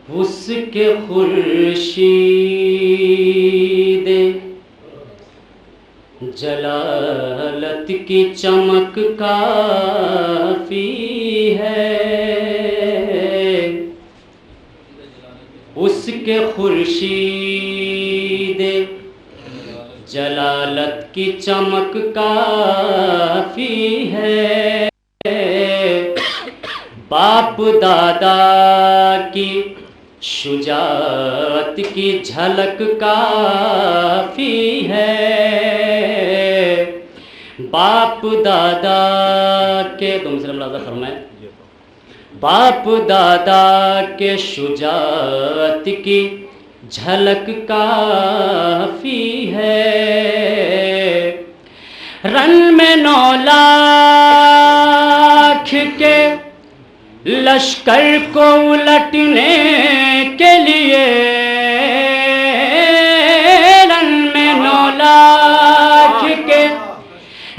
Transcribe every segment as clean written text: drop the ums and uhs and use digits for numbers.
اس کے خورشید جلالت کی چمک کافی ہے، اس کے خورشید جلالت کی چمک کافی ہے، باپ دادا کی شجاعت کی جھلک کافی ہے، باپ دادا کے دو مثال ملاحظہ فرمائیں، باپ دادا کے شجاعت کی جھلک کافی ہے، رن میں 9 لاکھ کے لشکر کو الٹنے کے لیے، رن میں 9 لاکھ کے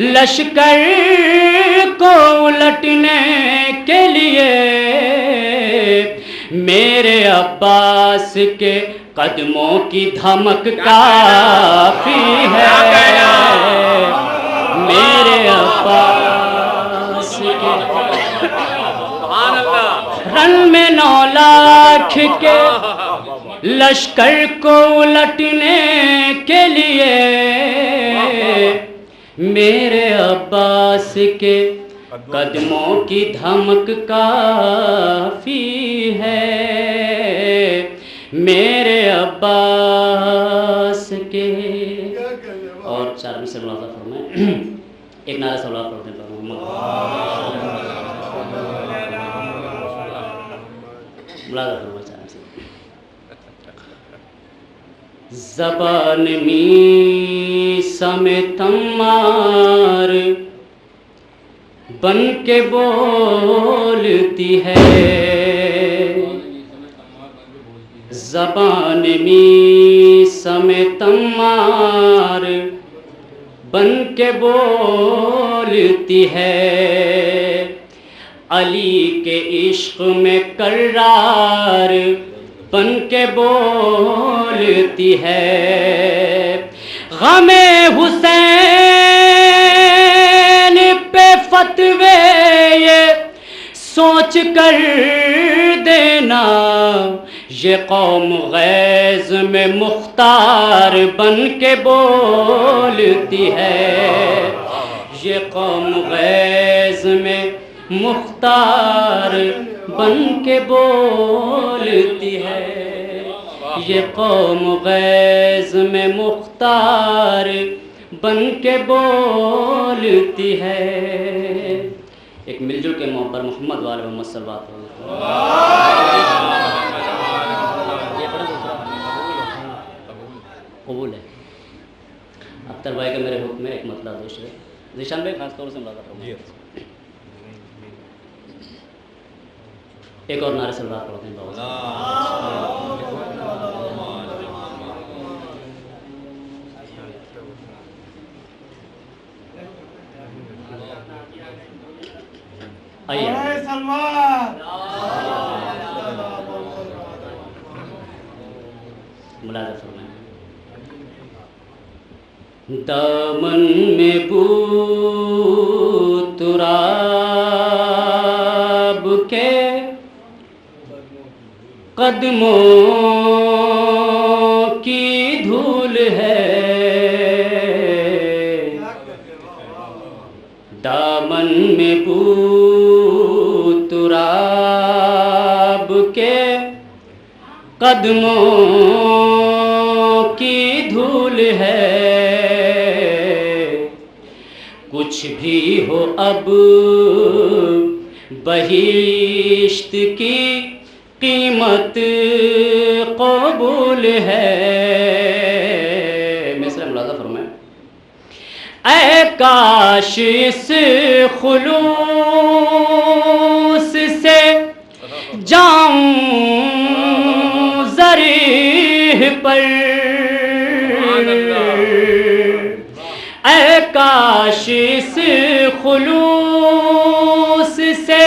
لشکر کو الٹنے کے لیے میرے عباس کے قدموں کی دھمک کافی ہے، میرے عباس کے رن میں 9 لاکھ کے لشکر کو الٹنے کے لیے میرے عباس کے قدموں کی دھمک کافی ہے، میرے عباس کے اور 4 سے ملاحظہ فرمائیں، ایک نعرہ صلوات پڑھتے ہیں ملاحظہ فرمائیں 4 سے، زبان میسم تمار بن کے بولتی ہے، زبان میسم تمار بن کے بولتی ہے، علی کے عشق میں کرار بن کے بولتی ہے، غم حسین پہ فتوے یہ سوچ کر دینا، یہ قوم غیظ میں مختار بن کے بولتی ہے، یہ قوم غیظ میں مختار بن کے بولتی ہے، یہ قوم غیظ میں مختار بن کے بولتی ہے، ایک مل جل کے محبت محمد والے محمد صلی اللہ علیہ وسلم قبول ہے۔ اختر بھائی کا میرے حکم میں ایک مطلب دوسرے ذیشان بھائی خاص طور سے ملاقات کروں، ایک اور نعرے سے بات پڑھتے ہیں بہت ملاحظہ فرمائیں، دامن میں بو تراب کے قدموں کی دھول ہے، دامن میں بو تراب کے قدموں کی دھول ہے، کچھ بھی ہو اب بہشت کی قیمت قبول ہے، مثلا ملاحظہ فرمائیں، اے کاش اس خلوص سے جاؤں ضریح پر، اے کاش اس خلوص سے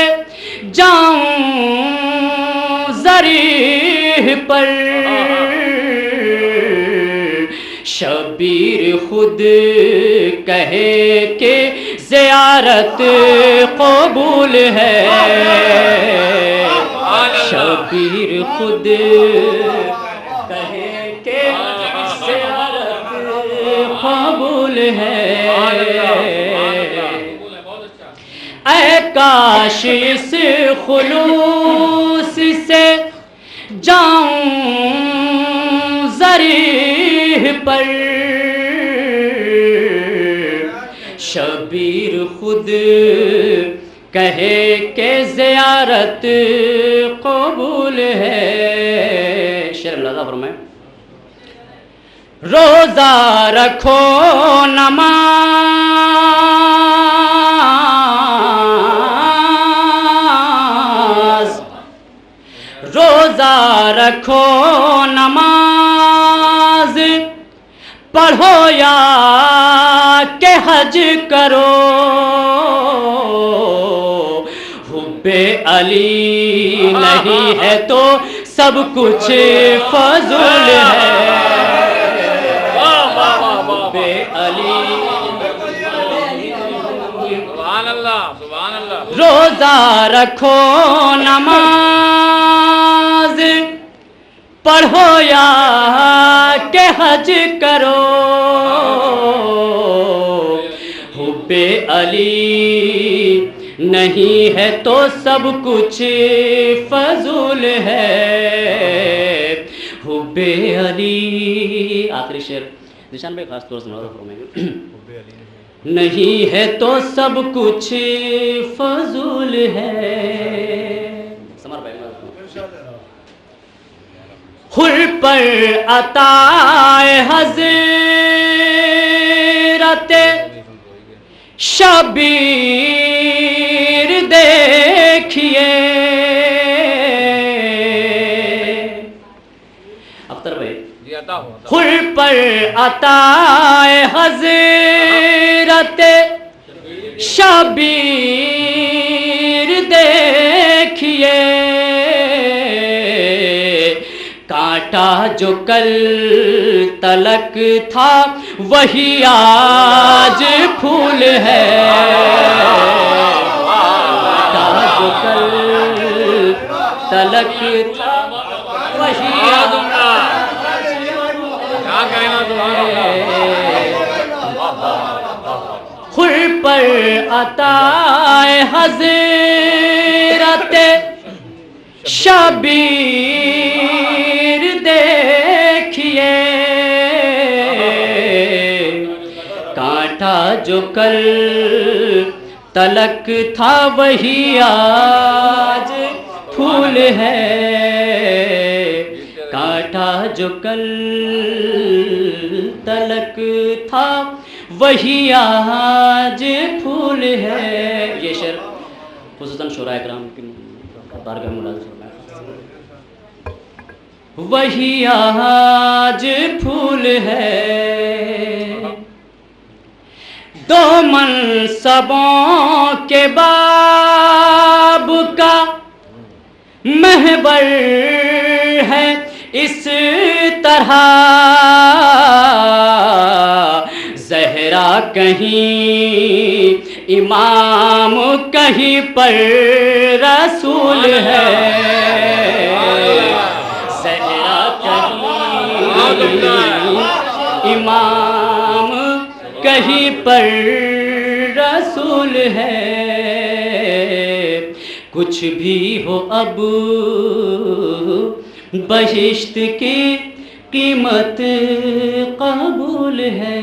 جاؤں ضریح ذریح پر شبیر خود کہے کہ زیارت قبول ہے، شبیر خود کہے کہ زیارت قبول ہے۔ اے کاش اس خلوص سے جاؤں ذریح پر، شبیر خود کہے کہ زیارت قبول ہے۔ شعر ملاحظہ فرمائیں، روزہ رکھو نماز، روزہ رکھو نماز، پڑھو یا کہ حج کرو، حب علی نہیں ہے تو سب کچھ فضول ہے، حب علی۔ سبحان اللہ سبحان اللہ۔ روزہ رکھو نماز، پڑھو یا کہ حج کرو، حب علی نہیں ہے تو سب کچھ فضول ہے، حب علی۔ آخری شعر ذیشان بھائی خاص طور سے ملاحظہ فرمائیں گے، نہیں ہے تو سب کچھ فضول ہے۔ سمر بھائی حر پر عطائے حضرت شبیر دیکھیے، اختر بھائی حر پر عطائے حضرت شبیر دیکھیے، کانٹا جو کل تلک تھا وہی آج پھول ہے، کانٹا جو کل تلک تھا وہی آج خر پر عطائے حضرت شبیر دیکھیے، کانٹا جو کل تلک تھا وہی آج پھول ہے، کانٹا جو کل تلک تھا وہی آج پھول ہے۔ یہ شعر خصوصاً شعراء کرام کی بارگاہ میں ملاحظہ فرمائیں، وہی آج پھول ہے، دو منصبوں کے باب کا محور ہے اس طرح، زہرا کہیں امام کہیں پر رسول ہے، زہرا کہیں امام کہیں پر رسول ہے، کچھ بھی ہو اب بہشت کی قیمت قبول ہے۔